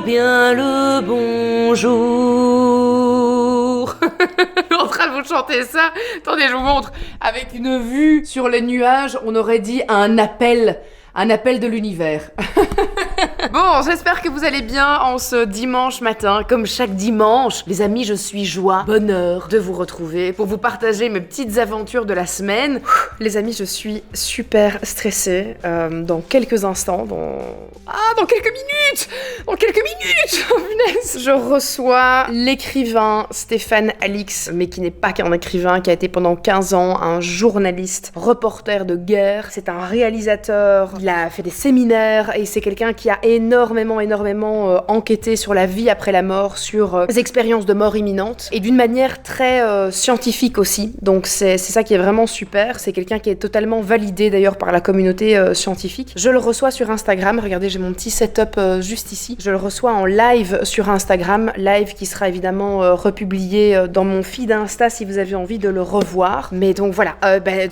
bien le bonjour. En train de vous chanter ça. Attendez, je vous montre. Avec une vue sur les nuages, on aurait dit un appel de l'univers. Bon, j'espère que vous allez bien en ce dimanche matin. Comme chaque dimanche, les amis, je suis joie, bonheur de vous retrouver pour vous partager mes petites aventures de la semaine. Les amis, je suis super stressée. Dans quelques instants, dans quelques minutes oh, punaise, je reçois l'écrivain Stéphane Alix, mais qui n'est pas qu'un écrivain, qui a été pendant 15 ans un journaliste, reporter de guerre. C'est un réalisateur, il a fait des séminaires et c'est quelqu'un qui a énormément enquêté sur la vie après la mort, sur les expériences de mort imminente et d'une manière très scientifique aussi. Donc c'est ça qui est vraiment super. C'est quelqu'un qui est totalement validé d'ailleurs par la communauté scientifique. Je le reçois sur Instagram. Regardez, j'ai mon petit setup juste ici. Je le reçois en live sur Instagram, live qui sera évidemment republié dans mon feed Insta si vous avez envie de le revoir. Mais donc voilà,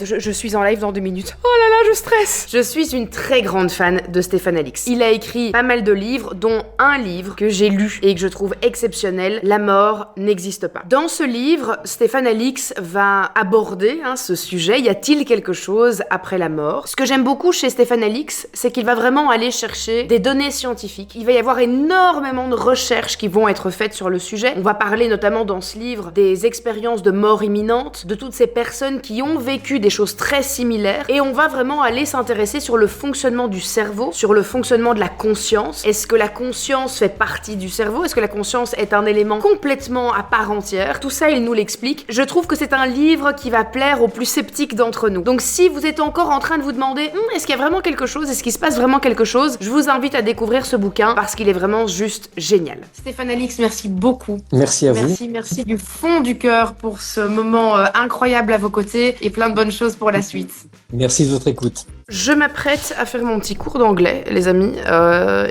je suis en live dans 2 minutes. Oh là là, je stresse. Je suis une très grande fan de Stéphane Alix. Il a écrit pas mal de livres, dont un livre que j'ai lu et que je trouve exceptionnel, La mort n'existe pas. Dans ce livre, Stéphane Alix va aborder ce sujet. Y a-t-il quelque chose après la mort? Ce que j'aime beaucoup chez Stéphane Alix, c'est qu'il va vraiment aller chercher des données scientifiques. Il va y avoir énormément de recherches qui vont être faites sur le sujet. On va parler notamment dans ce livre des expériences de mort imminente, de toutes ces personnes qui ont vécu des choses très similaires, et on va vraiment aller s'intéresser sur le fonctionnement du cerveau, sur le fonctionnement de la conscience. Est-ce que la conscience fait partie du cerveau? Est-ce que la conscience est un élément complètement à part entière? Tout ça, il nous l'explique. Je trouve que c'est un livre qui va plaire aux plus sceptiques d'entre nous. Donc si vous êtes encore en train de vous demander est-ce qu'il y a vraiment quelque chose? Est-ce qu'il se passe vraiment quelque chose? Je vous invite à découvrir ce bouquin parce qu'il est vraiment juste génial. Stéphane Alix, merci beaucoup. Merci à vous. Merci du fond du cœur pour ce moment incroyable à vos côtés et plein de bonnes choses pour la suite. Merci de votre écoute. Je m'apprête à faire mon petit cours d'anglais, les amis,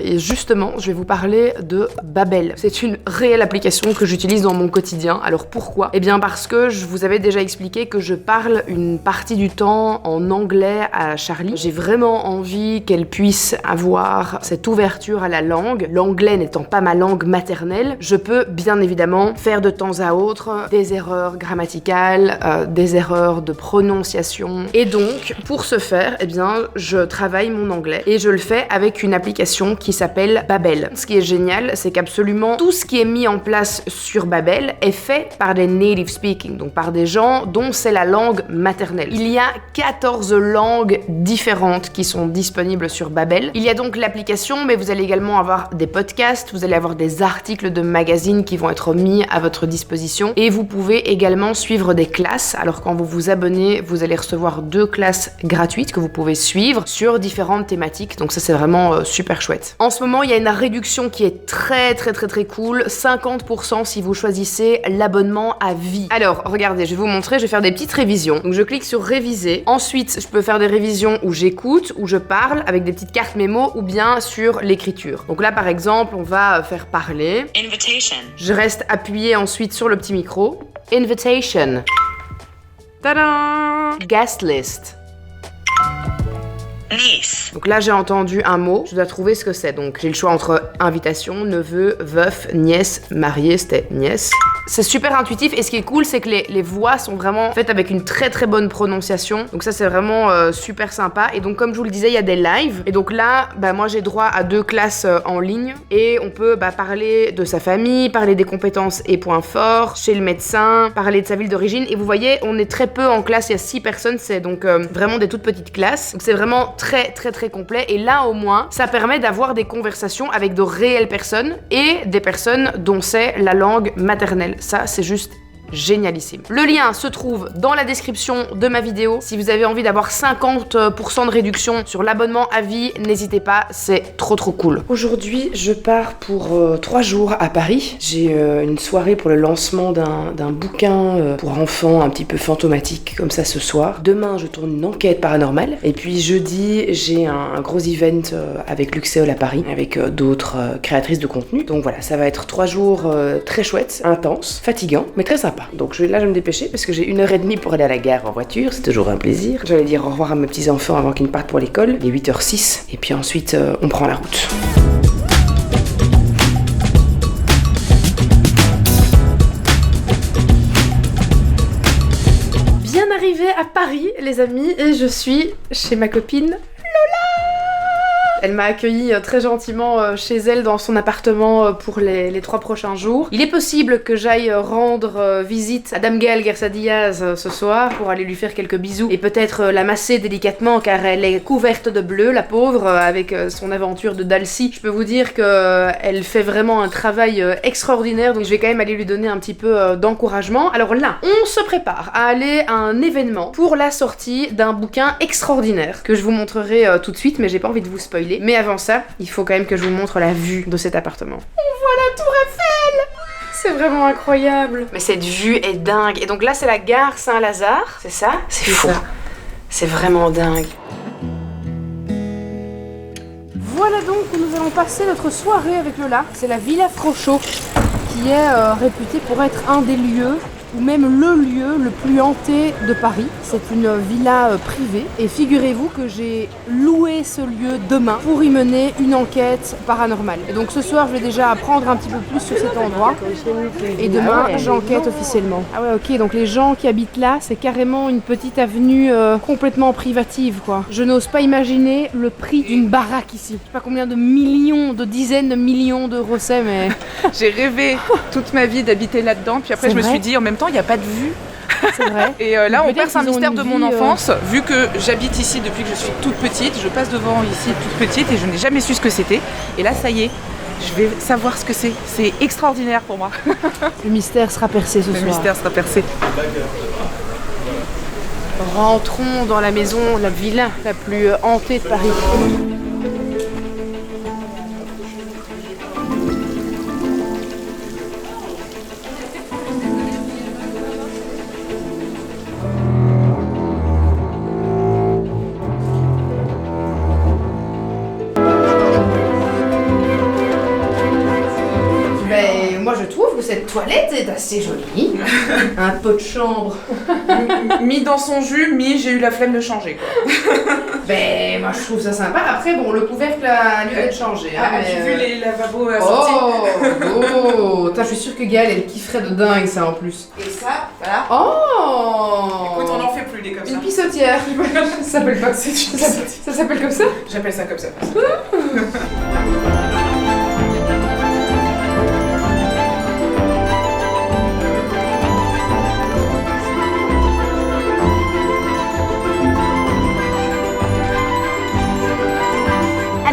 et justement, je vais vous parler de Babbel. C'est une réelle application que j'utilise dans mon quotidien. Alors pourquoi? Eh bien parce que je vous avais déjà expliqué que je parle une partie du temps en anglais à Charlie. J'ai vraiment envie qu'elle puisse avoir cette ouverture à la langue. L'anglais n'étant pas ma langue maternelle, je peux bien évidemment faire de temps à autre des erreurs grammaticales, des erreurs de prononciation. Et donc, pour ce faire, eh bien, je travaille mon anglais et je le fais avec une application qui s'appelle Babbel. Ce qui est génial, c'est qu'absolument tout ce qui est mis en place sur Babbel est fait par des native speaking, donc par des gens dont c'est la langue maternelle. Il y a 14 langues différentes qui sont disponibles sur Babbel. Il y a donc l'application, mais vous allez également avoir des podcasts, vous allez avoir des articles de magazines qui vont être mis à votre disposition et vous pouvez également suivre des classes. Alors quand vous vous abonnez, vous allez recevoir 2 classes gratuites que vous pouvez suivre sur différentes thématiques, donc ça c'est vraiment super chouette. En ce moment il y a une réduction qui est très cool, 50% si vous choisissez l'abonnement à vie. Alors regardez, je vais vous montrer, je vais faire des petites révisions. Donc je clique sur réviser, ensuite je peux faire des révisions où j'écoute, où je parle avec des petites cartes mémo ou bien sur l'écriture. Donc là par exemple on va faire parler. Invitation. Je reste appuyé ensuite sur le petit micro. Invitation. Tadam! Guest list. Niece. Donc là j'ai entendu un mot, je dois trouver ce que c'est. Donc j'ai le choix entre invitation, neveu, veuf, nièce, mariée, c'était nièce. C'est super intuitif et ce qui est cool c'est que les voix sont vraiment faites avec une très bonne prononciation. Donc ça c'est vraiment super sympa. Et donc comme je vous le disais, il y a des lives. Et donc là, moi j'ai droit à 2 classes en ligne. Et on peut parler de sa famille, parler des compétences et points forts, chez le médecin, parler de sa ville d'origine. Et vous voyez, on est très peu en classe, il y a 6 personnes, c'est donc vraiment des toutes petites classes. Donc c'est vraiment très complet et là au moins ça permet d'avoir des conversations avec de réelles personnes et des personnes dont c'est la langue maternelle. Ça c'est juste génialissime. Le lien se trouve dans la description de ma vidéo. Si vous avez envie d'avoir 50% de réduction sur l'abonnement à vie, n'hésitez pas, c'est trop cool. Aujourd'hui, je pars pour 3 jours à Paris. J'ai une soirée pour le lancement d'un bouquin pour enfants un petit peu fantomatique comme ça ce soir. Demain, je tourne une enquête paranormale. Et puis jeudi, j'ai un gros event avec Luxéol à Paris, avec d'autres créatrices de contenu. Donc voilà, ça va être 3 jours très chouettes, intenses, fatigants, mais très sympas. Donc là je vais me dépêcher parce que j'ai 1h30 pour aller à la gare en voiture, c'est toujours un plaisir. J'allais dire au revoir à mes petits enfants avant qu'ils ne partent pour l'école, il est 8h06 et puis ensuite on prend la route. arrivée à Paris, les amis, et je suis chez ma copine Lola. Elle m'a accueilli très gentiment chez elle dans son appartement pour les 3 prochains jours. Il est possible que j'aille rendre visite à Dame Gaëlle Garcia Diaz ce soir pour aller lui faire quelques bisous et peut-être la masser délicatement car elle est couverte de bleu, la pauvre, avec son aventure de Dalcy. Je peux vous dire qu'elle fait vraiment un travail extraordinaire, donc je vais quand même aller lui donner un petit peu d'encouragement. Alors là, on se prépare à aller à un événement pour la sortie d'un bouquin extraordinaire que je vous montrerai tout de suite, mais j'ai pas envie de vous spoiler. Mais avant ça, il faut quand même que je vous montre la vue de cet appartement. On voit la Tour Eiffel! C'est vraiment incroyable. Mais cette vue est dingue. Et donc là, c'est la gare Saint-Lazare, c'est ça? C'est fou. C'est vraiment dingue. Voilà donc où nous allons passer notre soirée avec Lola. C'est la Villa Frochot, qui est réputée pour être un des lieux ou même le lieu le plus hanté de Paris. C'est une villa privée et figurez-vous que j'ai loué ce lieu demain pour y mener une enquête paranormale. Et donc ce soir je vais déjà apprendre un petit peu plus sur cet endroit et demain j'enquête officiellement. Ah ouais, ok, donc les gens qui habitent là, c'est carrément une petite avenue complètement privative quoi. Je n'ose pas imaginer le prix d'une baraque ici. Je sais pas combien de millions, de dizaines de millions d'euros c'est, mais... J'ai rêvé toute ma vie d'habiter là-dedans, puis après je me suis dit en même temps il n'y a pas de vue. C'est vrai. Et là on perce un mystère de mon enfance, vu que j'habite ici depuis que je suis toute petite, je passe devant ici toute petite et je n'ai jamais su ce que c'était. Et là ça y est, je vais savoir ce que c'est. C'est extraordinaire pour moi. Le mystère sera percé ce soir. Le mystère sera percé. Rentrons dans la maison, la villa la plus hantée de Paris. Moi je trouve que cette toilette est assez jolie. Un pot de chambre. Mi dans son jus, mi j'ai eu la flemme de changer quoi. Ben moi je trouve ça sympa. Après bon, le couvercle a lieu d'être changé. Ah, mais... As-tu vu les lavabos assortis? Oh, Tain, je suis sûre que Gaëlle elle kifferait de dingue ça en plus. Et ça, voilà. Oh. Écoute, on en fait plus des comme ça. Une pissotière. Ça s'appelle pas ça s'appelle comme ça? J'appelle ça comme ça.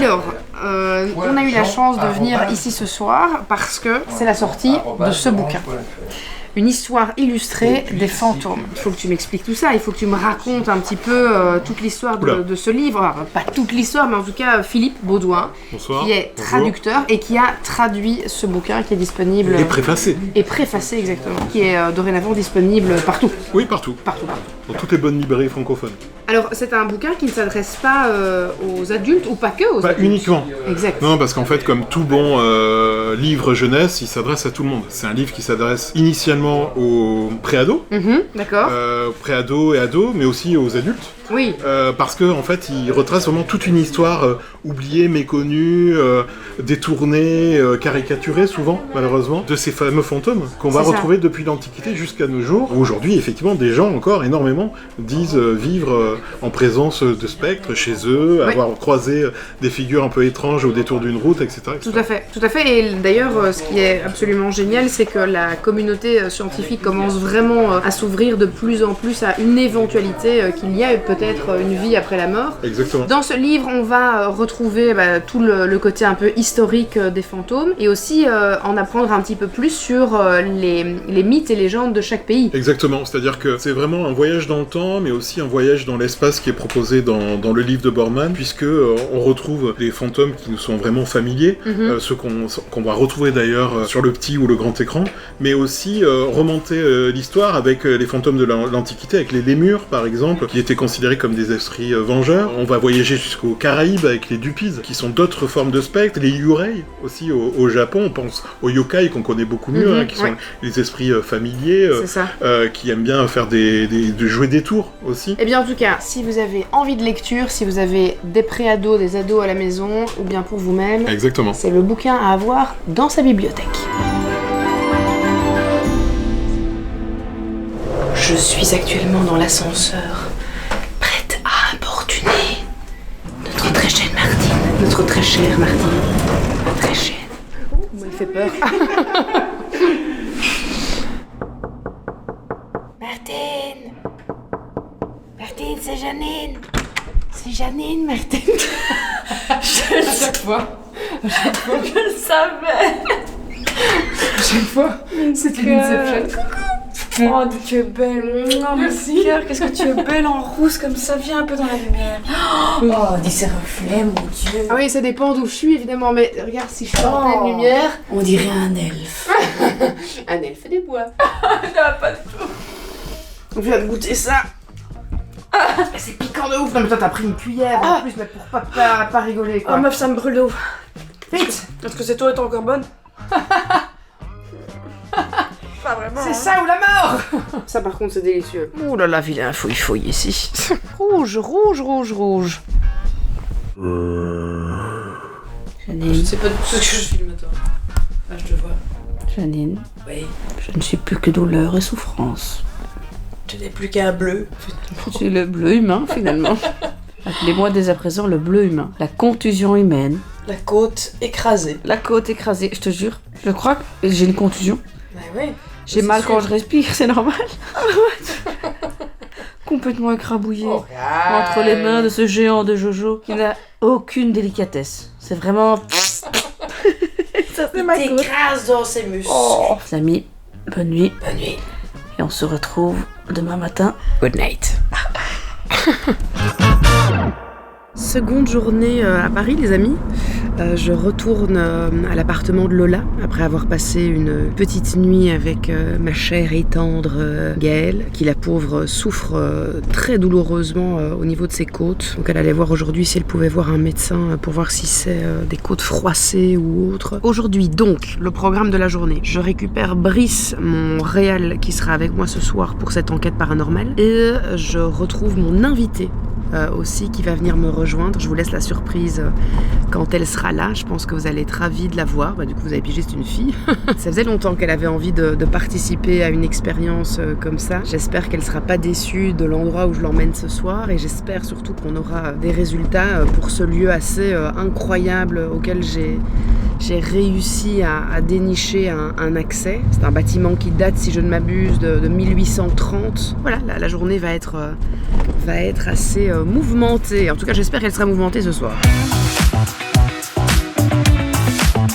Alors, on a eu la chance de venir ici ce soir parce que c'est la sortie de ce bouquin. Une histoire illustrée des fantômes. Il faut que tu m'expliques tout ça, il faut que tu me racontes un petit peu toute l'histoire de ce livre. Alors, pas toute l'histoire, mais en tout cas Philippe Baudouin, Bonsoir. qui est traducteur et qui a traduit ce bouquin qui est disponible... Et préfacé. Et préfacé, exactement. Qui est dorénavant disponible partout. Oui, partout. Partout. Dans toutes les bonnes librairies francophones. Alors, c'est un bouquin qui ne s'adresse pas aux adultes ou pas que aux Pas adultes. uniquement. Exact. Non, parce qu'en fait, comme tout bon livre jeunesse, il s'adresse à tout le monde. C'est un livre qui s'adresse initialement aux préados, D'accord. préados et ados, mais aussi aux adultes. Oui. Parce que en fait, il retrace vraiment toute une histoire oubliée, méconnue, détournée, caricaturée souvent, malheureusement, de ces fameux fantômes qu'on va C'est ça. retrouver depuis l'Antiquité jusqu'à nos jours. Où aujourd'hui, effectivement, des gens encore énormément disent vivre en présence de spectres chez eux, Oui. avoir croisé des figures un peu étranges au détour d'une route, etc. etc. Tout à fait, tout à fait. Et d'ailleurs, ce qui est absolument génial, c'est que la communauté scientifique commence vraiment à s'ouvrir de plus en plus à une éventualité qu'il y a peut-être une vie après la mort. Exactement. Dans ce livre, on va retrouver tout le côté un peu historique des fantômes et aussi en apprendre un petit peu plus sur les mythes et légendes de chaque pays. Exactement, c'est-à-dire que c'est vraiment un voyage dans le temps, mais aussi un voyage dans l'espace qui est proposé dans le livre de Borman, puisque on retrouve des fantômes qui nous sont vraiment familiers, ceux qu'on va retrouver d'ailleurs sur le petit ou le grand écran, mais aussi remonter l'histoire avec les fantômes de l'Antiquité, avec les lémures par exemple, qui étaient considérés comme des esprits vengeurs. On va voyager jusqu'aux Caraïbes avec les Dupis, qui sont d'autres formes de spectres, les Yurei aussi au Japon, on pense aux yokai qu'on connaît beaucoup mieux, qui sont les esprits familiers, C'est ça. qui aiment bien faire de jouer des tours aussi. Eh bien en tout cas, si vous avez envie de lecture, si vous avez des préados, des ados à la maison, ou bien pour vous-même, Exactement. c'est le bouquin à avoir dans sa bibliothèque. Je suis actuellement dans l'ascenseur, prête à importuner notre très chère Martine. Notre très chère Martine. Très chère. Moi, il fait peur. Martine. Martine, c'est Janine. C'est Janine, Martine. À chaque fois. Je le savais. À chaque fois. C'était une Inception. Oh, tu es belle. Oh, Merci. Cœur, qu'est-ce que tu es belle en rousse comme ça. Viens un peu dans la lumière. Oh, dis ces reflets, mon Dieu. Ah oui, ça dépend d'où je suis évidemment, mais regarde, si je suis en pleine lumière, On dirait un elfe. un elfe des bois. Ça va pas du tout. On vient de goûter ça. C'est piquant de ouf. Non mais toi t'as pris une cuillère en plus, mais pour pas rigoler quoi. Oh, meuf, ça me brûle l'eau. Vite. Est-ce que cette eau est encore bonne? Pas vraiment. C'est ça ou la mort. Ça par contre c'est délicieux. Ouh là là, vilain fouille ici. Rouge. Janine. Je sais pas du tout ce que je filme toi. Ah, je te vois. Janine, Oui. je ne suis plus que douleur et souffrance. Tu n'es plus qu'un bleu. Je suis le bleu humain, finalement. Appelez-moi dès à présent le bleu humain. La contusion humaine. La côte écrasée. La côte écrasée, je te jure. Je crois que j'ai une contusion. Bah oui. J'ai mal quand je respire, c'est normal. Complètement écrabouillée. Entre les mains de ce géant de Jojo qui n'a aucune délicatesse. C'est vraiment... Ça c'est ma côte. T'écrases dans ses muscles. Oh. Les amis, bonne nuit. Bonne nuit. Et on se retrouve demain matin. Good night. Seconde journée à Paris, les amis. Je retourne à l'appartement de Lola après avoir passé une petite nuit avec ma chère et tendre Gaëlle, qui la pauvre souffre très douloureusement au niveau de ses côtes. Donc elle allait voir aujourd'hui si elle pouvait voir un médecin pour voir si c'est des côtes froissées ou autre. Aujourd'hui donc, le programme de la journée. Je récupère Brice, mon réal, qui sera avec moi ce soir pour cette enquête paranormale. Et je retrouve mon invité aussi qui va venir me rejoindre. Je vous laisse la surprise quand elle sera là. Je pense que vous allez être ravis de la voir. Du coup, vous avez pigé, c'est une fille. Ça faisait longtemps qu'elle avait envie de participer à une expérience comme ça. J'espère qu'elle sera pas déçue de l'endroit où je l'emmène ce soir et j'espère surtout qu'on aura des résultats pour ce lieu assez incroyable auquel j'ai réussi à dénicher un accès. C'est un bâtiment qui date, si je ne m'abuse, de 1830. Voilà, la journée va être assez mouvementée. En tout cas, j'espère qu'elle sera mouvementée ce soir.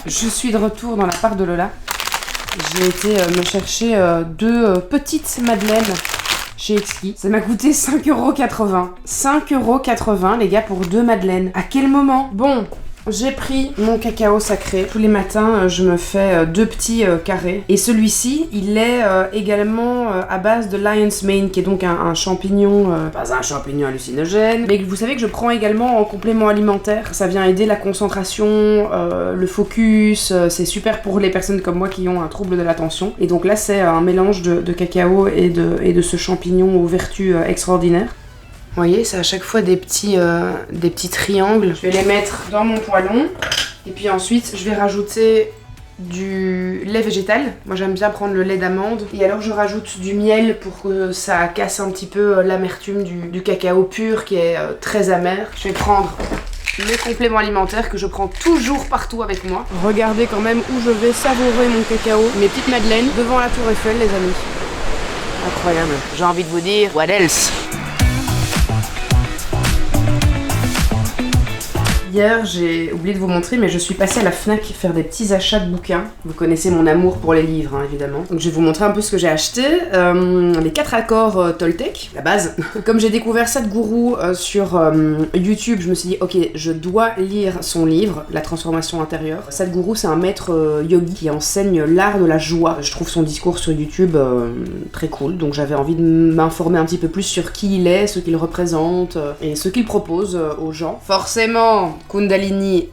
Je suis de retour dans l'appart de Lola. J'ai été me chercher deux petites madeleines chez Exquis. Ça m'a coûté 5,80€. 5,80€ les gars pour deux madeleines. À quel moment? Bon, j'ai pris mon cacao sacré. Tous les matins, je me fais deux petits carrés. Et celui-ci, il est également à base de lion's mane, qui est donc un champignon, pas un champignon hallucinogène, mais vous savez que je prends également en complément alimentaire. Ça vient aider la concentration, le focus. C'est super pour les personnes comme moi qui ont un trouble de l'attention. Et donc là, c'est un mélange de cacao et de ce champignon aux vertus extraordinaires. Vous voyez, c'est à chaque fois des petits triangles. Je vais les mettre dans mon poêlon. Et puis ensuite, je vais rajouter du lait végétal. Moi, j'aime bien prendre le lait d'amande. Et alors, je rajoute du miel pour que ça casse un petit peu l'amertume du cacao pur qui est très amer. Je vais prendre mes compléments alimentaires que je prends toujours partout avec moi. Regardez quand même où je vais savourer mon cacao. Mes petites madeleines devant la Tour Eiffel, les amis. Incroyable. J'ai envie de vous dire, what else? Hier, j'ai oublié de vous montrer, mais je suis passée à la Fnac faire des petits achats de bouquins. Vous connaissez mon amour pour les livres, hein, évidemment. Donc je vais vous montrer un peu ce que j'ai acheté. Les 4 accords Toltec, la base. Comme j'ai découvert Sadhguru sur YouTube, je me suis dit, ok, je dois lire son livre, La transformation intérieure. Sadhguru, c'est un maître yogi qui enseigne l'art de la joie. Je trouve son discours sur YouTube très cool, donc j'avais envie de m'informer un petit peu plus sur qui il est, ce qu'il représente et ce qu'il propose aux gens. Forcément, Kundalini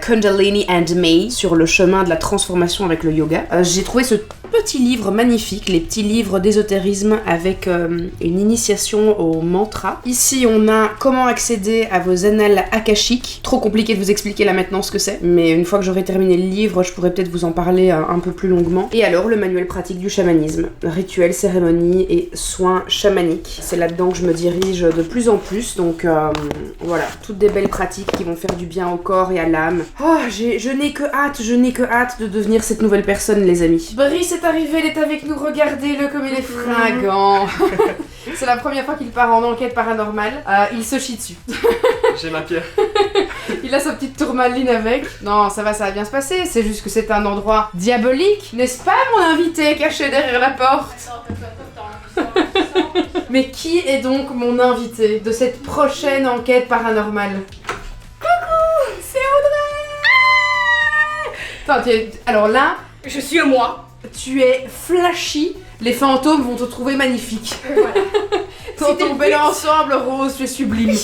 Kundalini and Me sur le chemin de la transformation avec le yoga. J'ai trouvé ce petit livre magnifique, les petits livres d'ésotérisme avec une initiation au mantra. Ici, on a comment accéder à vos annales akashiques. Trop compliqué de vous expliquer là maintenant ce que c'est, mais une fois que j'aurai terminé le livre, je pourrais peut-être vous en parler un peu plus longuement. Et alors, le manuel pratique du chamanisme, rituels, cérémonies et soins chamaniques. C'est là-dedans que je me dirige de plus en plus, donc voilà, toutes des belles pratiques qui vont faire du bien au corps et à l'âme. Oh, je n'ai que hâte de devenir cette nouvelle personne, les amis. Brice est arrivé, il est avec nous, regardez-le comme il est fringant. C'est la première fois qu'il part en enquête paranormale. Il se chie dessus. J'ai ma pierre. Il a sa petite tourmaline avec. Non, ça va bien se passer. C'est juste que c'est un endroit diabolique, n'est-ce pas, mon invité caché derrière la porte? Mais qui est donc mon invité de cette prochaine enquête paranormale? Coucou, c'est Audrey. Attends, alors là, je suis moi. Tu es flashy. Les fantômes vont te trouver magnifique. Voilà. Dans ton bel ensemble rose, tu es sublime.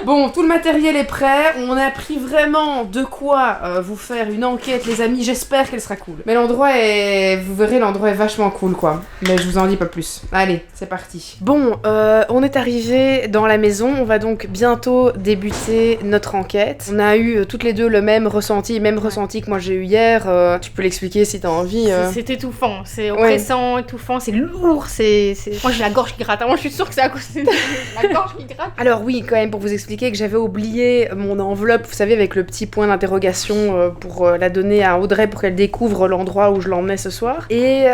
Bon, tout le matériel est prêt. On a pris vraiment de quoi vous faire une enquête, les amis. J'espère qu'elle sera cool. Mais l'endroit est... Vous verrez, l'endroit est vachement cool, quoi. Mais je vous en dis pas plus. Allez, c'est parti. Bon, on est arrivé dans la maison. On va donc bientôt débuter notre enquête. On a eu toutes les deux le même ressenti que moi j'ai eu hier. Tu peux l'expliquer si t'as envie. C'est étouffant. C'est oppressant, étouffant. C'est lourd. Moi, j'ai la gorge qui gratte. Moi, je suis sûre que c'est à cause de la gorge qui gratte. Alors oui, quand même, pour vous expliquer que j'avais oublié mon enveloppe, vous savez, avec le petit point d'interrogation pour la donner à Audrey pour qu'elle découvre l'endroit où je l'emmène ce soir. Et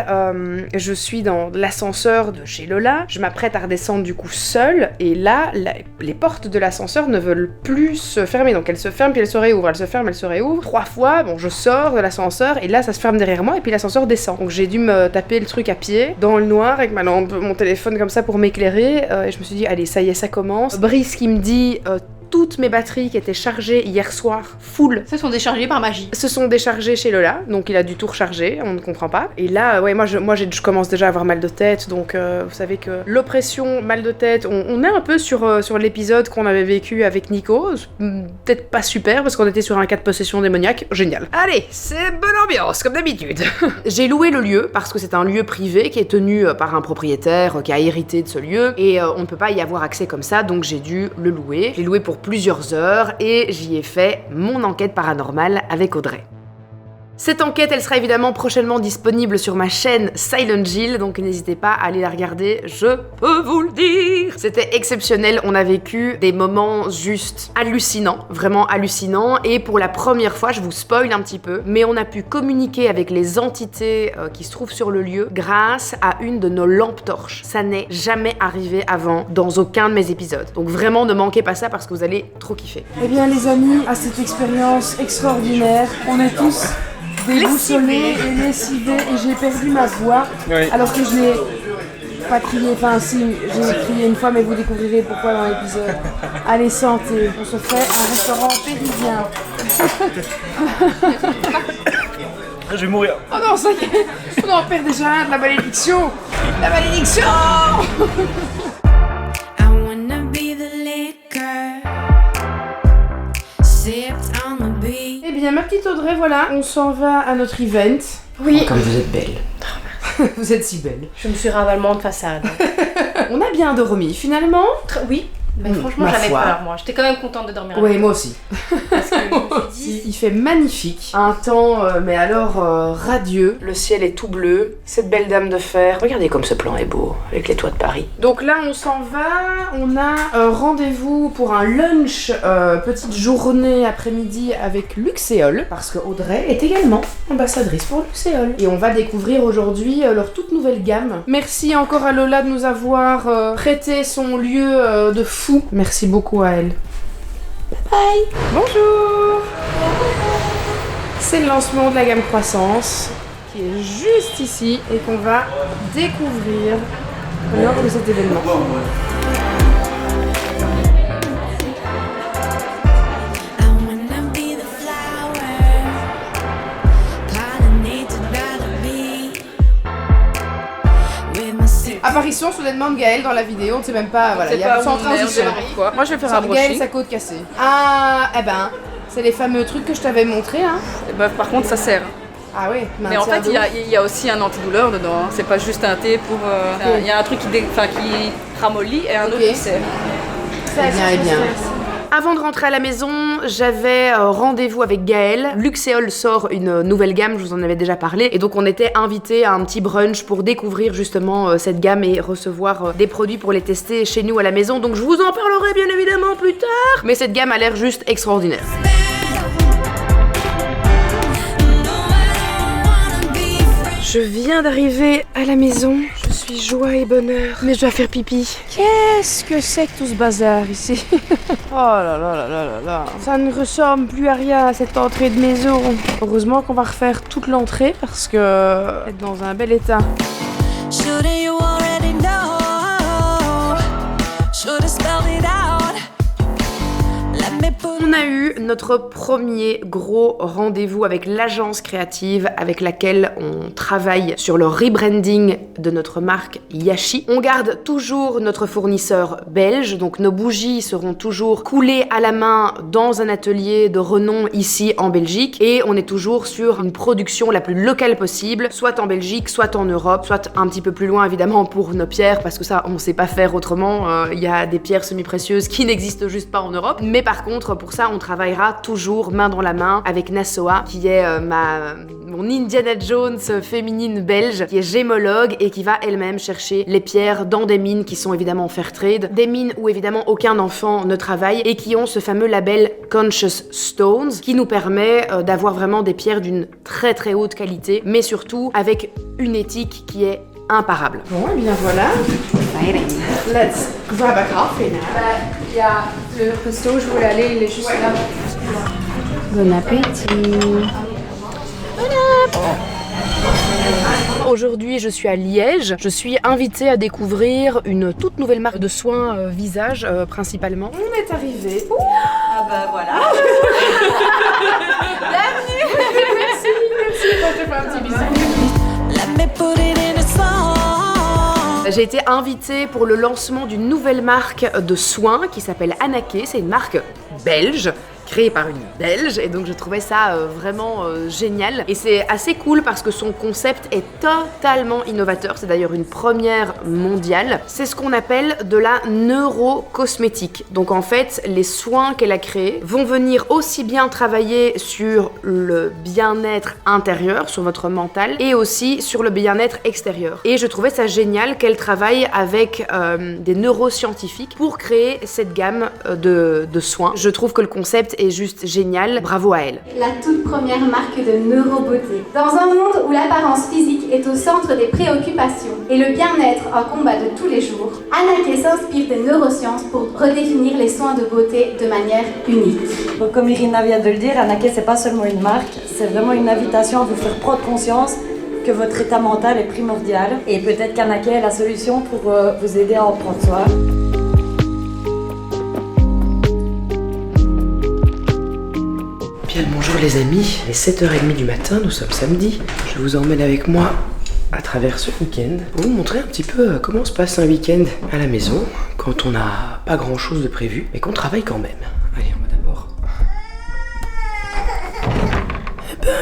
je suis dans l'ascenseur de chez Lola. Je m'apprête à redescendre du coup seule. Et là, les portes de l'ascenseur ne veulent plus se fermer. Donc elles se ferment puis elles se réouvrent. Elles se ferment, elles se réouvrent. 3 fois, bon, je sors de l'ascenseur et là, ça se ferme derrière moi et puis l'ascenseur descend. Donc j'ai dû me taper le truc à pied, dans le noir, avec ma lampe, mon téléphone comme ça pour m'éclairer. Et je me suis dit, allez, ça y est, ça commence. Brice qui me dit... toutes mes batteries qui étaient chargées hier soir, full, se sont déchargées par magie. Se sont déchargées chez Lola, donc il a dû tout recharger, on ne comprend pas. Et là, ouais, moi je commence déjà à avoir mal de tête, donc vous savez que l'oppression, mal de tête, on est un peu sur l'épisode qu'on avait vécu avec Nico, peut-être pas super, parce qu'on était sur un cas de possession démoniaque, génial. Allez, c'est bonne ambiance, comme d'habitude. J'ai loué le lieu, parce que c'est un lieu privé qui est tenu par un propriétaire qui a hérité de ce lieu, et on ne peut pas y avoir accès comme ça, donc j'ai dû le louer. Je l'ai loué pour plusieurs heures et j'y ai fait mon enquête paranormale avec Audrey. Cette enquête, elle sera évidemment prochainement disponible sur ma chaîne Silent Jill, donc n'hésitez pas à aller la regarder, je peux vous le dire. C'était exceptionnel, on a vécu des moments juste hallucinants, vraiment hallucinants, et pour la première fois, je vous spoil un petit peu, mais on a pu communiquer avec les entités qui se trouvent sur le lieu grâce à une de nos lampes torches. Ça n'est jamais arrivé avant dans aucun de mes épisodes, donc vraiment ne manquez pas ça parce que vous allez trop kiffer. Eh bien les amis, à cette expérience extraordinaire, on est tous déboussolés et lessivés et j'ai perdu ma voix alors que je n'ai pas crié, enfin si, j'ai crié une fois mais vous découvrirez pourquoi dans l'épisode. Allez, santé, on se fait un restaurant péruvian. Je vais mourir. Oh non, ça y est, on en perd déjà de la malédiction. La malédiction. Eh bien, ma petite Audrey, voilà, on s'en va à notre event. Oui. Comme vous êtes belle. Vous êtes si belle. Je me suis ravalement de façade. On a bien dormi, finalement. Oui. Mais franchement, j'avais peur, moi. J'étais quand même contente de dormir. Oui, moi aussi. Parce que je me suis dit... Il fait magnifique. Un temps, mais alors, radieux. Le ciel est tout bleu. Cette belle dame de fer. Regardez comme ce plan est beau, avec les toits de Paris. Donc là, on s'en va. On a rendez-vous pour un lunch, petite journée après-midi avec Luxéol. Parce que Audrey est également ambassadrice pour Luxéol. Et on va découvrir aujourd'hui leur toute nouvelle gamme. Merci encore à Lola de nous avoir prêté son lieu de fou. Merci beaucoup à elle. Bye bye. Bonjour. C'est le lancement de la gamme Croissance qui est juste ici et qu'on va découvrir lors de cet événement. Apparition soudainement de Gaël dans la vidéo, on ne sait même pas, voilà, il y a sans transition. Moi je vais faire un Gaël, brushing. sa côte cassée. Ah, eh ben, c'est les fameux trucs que je t'avais montrés, hein. Et bah, par contre ça sert. Ah oui, Mais en fait, il y a aussi un antidouleur dedans. Hein. C'est pas juste un thé pour. Il y a un truc qui ramollit et un autre qui sert. Très bien. Avant de rentrer à la maison, j'avais rendez-vous avec Gaëlle. Luxéol sort une nouvelle gamme, je vous en avais déjà parlé. Et donc on était invités à un petit brunch pour découvrir justement cette gamme et recevoir des produits pour les tester chez nous à la maison. Donc je vous en parlerai bien évidemment plus tard. Mais cette gamme a l'air juste extraordinaire. Je viens d'arriver à la maison, je suis joie et bonheur, mais je dois faire pipi. Qu'est-ce que c'est que tout ce bazar ici? Oh là là là là là là. Ça ne ressemble plus à rien cette entrée de maison. Heureusement qu'on va refaire toute l'entrée parce que être dans un bel état. On a eu notre premier gros rendez-vous avec l'agence créative avec laquelle on travaille sur le rebranding de notre marque Yashi. On garde toujours notre fournisseur belge, donc nos bougies seront toujours coulées à la main dans un atelier de renom ici en Belgique et on est toujours sur une production la plus locale possible, soit en Belgique, soit en Europe, soit un petit peu plus loin évidemment pour nos pierres parce que ça on sait pas faire autrement, il y a des pierres semi-précieuses qui n'existent juste pas en Europe, mais par contre pour ça on travaillera toujours main dans la main avec Nasoa qui est mon Indiana Jones féminine belge qui est gémologue et qui va elle-même chercher les pierres dans des mines qui sont évidemment fair trade, des mines où évidemment aucun enfant ne travaille et qui ont ce fameux label Conscious Stones qui nous permet d'avoir vraiment des pierres d'une très très haute qualité mais surtout avec une éthique qui est imparable. Bon, et bien voilà. Let's grab a coffee now. Il y a le resto où je voulais aller, il est juste là. Bon appétit. Aujourd'hui, je suis à Liège. Je suis invitée à découvrir une toute nouvelle marque de soins visage principalement. On est arrivé. Ah bah voilà. Merci. Je te fais un petit bisou. J'ai été invitée pour le lancement d'une nouvelle marque de soins qui s'appelle Anaké. C'est une marque belge, créée par une Belge, et donc je trouvais ça vraiment génial. Et c'est assez cool parce que son concept est totalement innovateur, c'est d'ailleurs une première mondiale. C'est ce qu'on appelle de la neurocosmétique. Donc en fait, les soins qu'elle a créés vont venir aussi bien travailler sur le bien-être intérieur, sur votre mental, et aussi sur le bien-être extérieur. Et je trouvais ça génial qu'elle travaille avec des neuroscientifiques pour créer cette gamme de soins. Je trouve que le concept est juste génial, bravo à elle. La toute première marque de neurobeauté. Dans un monde où l'apparence physique est au centre des préoccupations et le bien-être un combat de tous les jours, Anaké s'inspire des neurosciences pour redéfinir les soins de beauté de manière unique. Donc, comme Irina vient de le dire, Anaké c'est pas seulement une marque, c'est vraiment une invitation à vous faire prendre conscience que votre état mental est primordial et peut-être qu'Anaké est la solution pour vous aider à en prendre soin. Bien le bonjour les amis, il est 7h30 du matin, nous sommes samedi. Je vous emmène avec moi à travers ce week-end pour vous montrer un petit peu comment se passe un week-end à la maison quand on n'a pas grand chose de prévu mais qu'on travaille quand même. Allez, on va d'abord...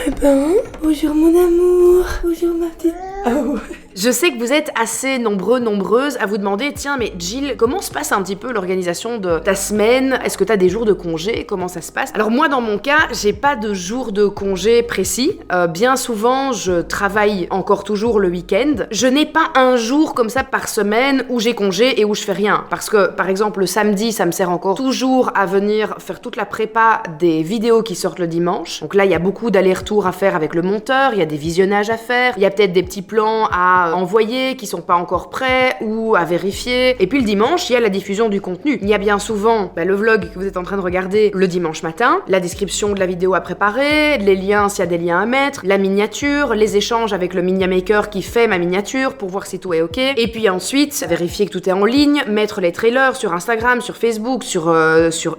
Eh ben, bonjour mon amour, bonjour ma petite... Ah ouais. Je sais que vous êtes assez nombreuses à vous demander, tiens mais Jill, comment se passe un petit peu l'organisation de ta semaine? Est-ce que t'as des jours de congé? Comment ça se passe? Alors moi dans mon cas, j'ai pas de jours de congé précis. Bien souvent, je travaille encore toujours le week-end. Je n'ai pas un jour comme ça par semaine où j'ai congé et où je fais rien. Parce que par exemple le samedi, ça me sert encore toujours à venir faire toute la prépa des vidéos qui sortent le dimanche. Donc là, il y a beaucoup d'allers-retours à faire avec le monteur, il y a des visionnages à faire, il y a peut-être des petits plans à envoyer qui sont pas encore prêts ou à vérifier. Et puis le dimanche, il y a la diffusion du contenu. Il y a bien souvent le vlog que vous êtes en train de regarder le dimanche matin, la description de la vidéo à préparer, les liens s'il y a des liens à mettre, la miniature, les échanges avec le Minia Maker qui fait ma miniature pour voir si tout est ok. Et puis ensuite, vérifier que tout est en ligne, mettre les trailers sur Instagram, sur Facebook, sur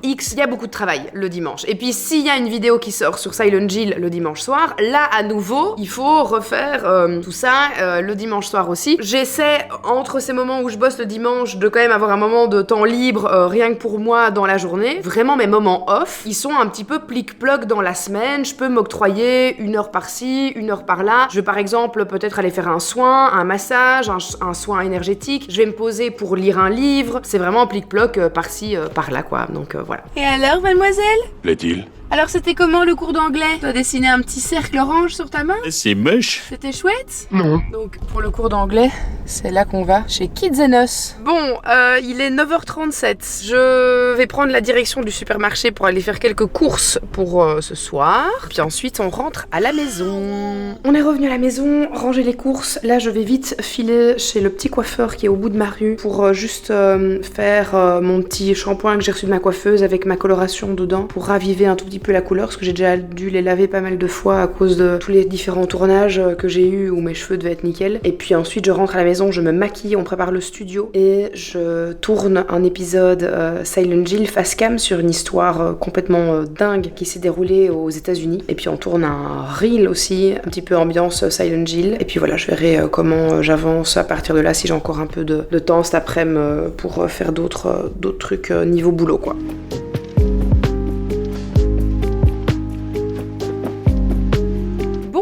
X. Il y a beaucoup de travail le dimanche. Et puis s'il y a une vidéo qui sort sur Silent Jill le dimanche soir, là à nouveau, il faut refaire tout ça le dimanche dimanche soir aussi. J'essaie, entre ces moments où je bosse le dimanche, de quand même avoir un moment de temps libre, rien que pour moi dans la journée. Vraiment, mes moments off, ils sont un petit peu plic-ploc dans la semaine. Je peux m'octroyer 1 heure par-ci, 1 heure par-là. Je vais par exemple peut-être aller faire un soin, un massage, un soin énergétique. Je vais me poser pour lire un livre. C'est vraiment plic-ploc par-ci, par-là, quoi. Donc voilà. Et alors, mademoiselle? Plaît-il? Alors c'était comment le cours d'anglais? Tu as dessiné un petit cercle orange sur ta main? C'est moche. C'était chouette? Non. Donc pour le cours d'anglais, c'est là qu'on va, chez Kids and Us. Bon, il est 9h37. Je vais prendre la direction du supermarché pour aller faire quelques courses pour ce soir. Puis ensuite, on rentre à la maison. On est revenu à la maison, ranger les courses. Là, je vais vite filer chez le petit coiffeur qui est au bout de ma rue pour juste faire mon petit shampoing que j'ai reçu de ma coiffeuse avec ma coloration dedans pour raviver un tout petit peu la couleur parce que j'ai déjà dû les laver pas mal de fois à cause de tous les différents tournages que j'ai eu où mes cheveux devaient être nickel. Et puis ensuite je rentre à la maison, je me maquille, on prépare le studio et je tourne un épisode Silent Hill face cam sur une histoire complètement dingue qui s'est déroulée aux États-Unis. Et puis on tourne un reel aussi, un petit peu ambiance Silent Hill. Et puis voilà, je verrai comment j'avance à partir de là, si j'ai encore un peu de temps cet après-midi pour faire d'autres trucs niveau boulot quoi.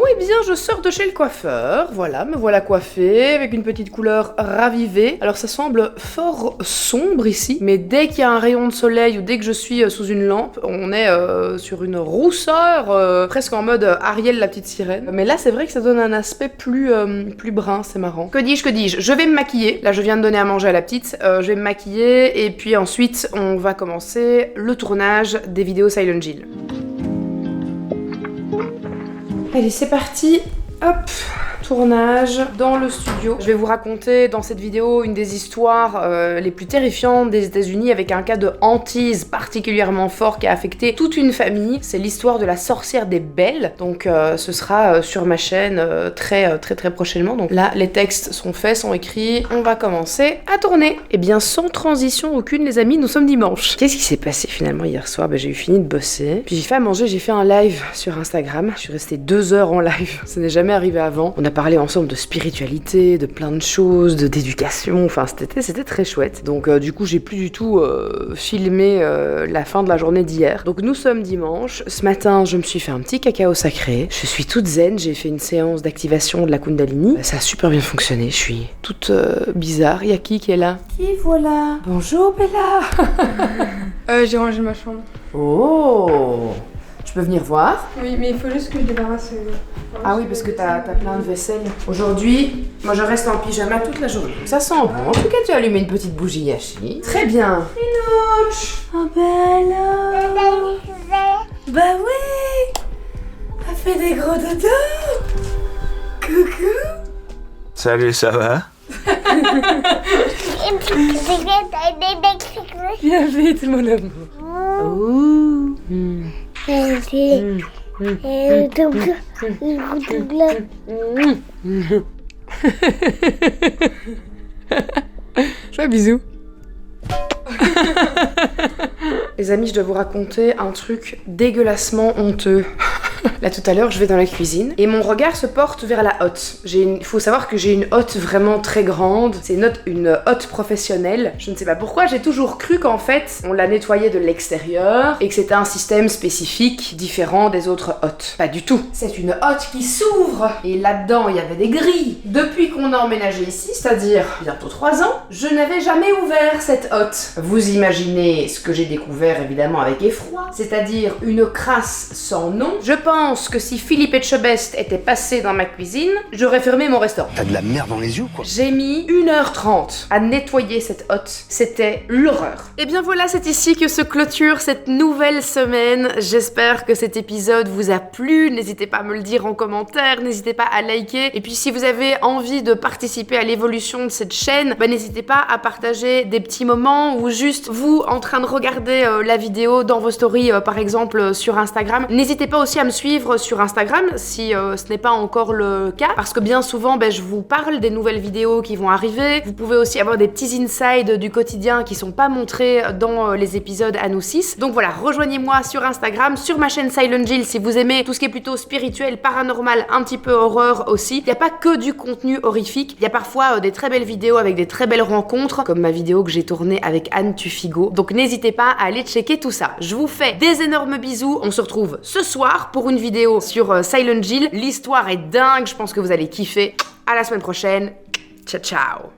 Eh bien, je sors de chez le coiffeur, voilà, me voilà coiffée, avec une petite couleur ravivée. Alors ça semble fort sombre ici, mais dès qu'il y a un rayon de soleil ou dès que je suis sous une lampe, on est sur une rousseur, presque en mode Ariel la petite sirène. Mais là, c'est vrai que ça donne un aspect plus brun, c'est marrant. Que dis-je? Je vais me maquiller, là je viens de donner à manger à la petite, je vais me maquiller, et puis ensuite, on va commencer le tournage des vidéos Silent Hill. Allez, c'est parti. Hop, tournage dans le studio. Je vais vous raconter dans cette vidéo une des histoires les plus terrifiantes des États-Unis avec un cas de hantise particulièrement fort qui a affecté toute une famille. C'est l'histoire de la sorcière des Belles. Donc ce sera sur ma chaîne très prochainement. Donc là, les textes sont faits, sont écrits. On va commencer à tourner. Et bien sans transition aucune, les amis, nous sommes dimanche. Qu'est-ce qui s'est passé finalement hier soir? J'ai eu fini de bosser. Puis j'ai fait à manger, j'ai fait un live sur Instagram. Je suis restée 2 heures en live. Ça n'est jamais arrivé avant. On a parlé ensemble de spiritualité, de plein de choses, d'éducation, enfin c'était très chouette. Donc du coup j'ai plus du tout filmé la fin de la journée d'hier. Donc nous sommes dimanche, ce matin je me suis fait un petit cacao sacré, je suis toute zen, j'ai fait une séance d'activation de la Kundalini, ça a super bien fonctionné, je suis toute bizarre. Il y a qui est là? Qui voilà? Bonjour Bella. J'ai rangé ma chambre. Oh, je peux venir voir? Oui, mais il faut juste que je débarrasse. Ah oui, parce que t'as plein de vaisselle. Aujourd'hui, moi je reste en pyjama toute la journée. Ça sent bon. En tout cas, tu as allumé une petite bougie Yashi. Très bien. Minouch. Oh alors. Bah oui. Elle fait des gros dodos. Coucou. Salut, ça va? Viens vite, mon amour. Ouh. Je fais un bisou. Les amis, je dois vous raconter un truc dégueulassement honteux. Là tout à l'heure, je vais dans la cuisine et mon regard se porte vers la hotte. Il faut savoir que j'ai une hotte vraiment très grande. C'est une hotte professionnelle. Je ne sais pas pourquoi, j'ai toujours cru qu'en fait, on la nettoyait de l'extérieur et que c'était un système spécifique, différent des autres hottes. Pas du tout. C'est une hotte qui s'ouvre et là-dedans, il y avait des grilles. Depuis qu'on a emménagé ici, c'est-à-dire bientôt 3 ans, je n'avais jamais ouvert cette hotte. Vous imaginez ce que j'ai découvert évidemment avec effroi, c'est-à-dire une crasse sans nom. Je pense que si Philippe Etchebest était passé dans ma cuisine, j'aurais fermé mon restaurant. T'as de la merde dans les yeux, quoi. J'ai mis 1h30 à nettoyer cette hotte. C'était l'horreur. Et bien voilà, c'est ici que se clôture cette nouvelle semaine. J'espère que cet épisode vous a plu. N'hésitez pas à me le dire en commentaire, n'hésitez pas à liker. Et puis si vous avez envie de participer à l'évolution de cette chaîne, n'hésitez pas à partager des petits moments ou juste vous en train de regarder la vidéo dans vos stories par exemple sur Instagram. N'hésitez pas aussi à me suivre sur Instagram si ce n'est pas encore le cas, parce que bien souvent je vous parle des nouvelles vidéos qui vont arriver. Vous pouvez aussi avoir des petits insides du quotidien qui sont pas montrés dans les épisodes à nous 6. Donc voilà, rejoignez-moi sur Instagram, sur ma chaîne Silent Jill si vous aimez tout ce qui est plutôt spirituel, paranormal, un petit peu horreur aussi. Il n'y a pas que du contenu horrifique, il y a parfois des très belles vidéos avec des très belles rencontres, comme ma vidéo que j'ai tournée avec Anne Tufigo. Donc n'hésitez pas à aller checker tout ça. Je vous fais des énormes bisous, on se retrouve ce soir pour une vidéo sur Silent Jill. L'histoire est dingue, je pense que vous allez kiffer. À la semaine prochaine, ciao ciao.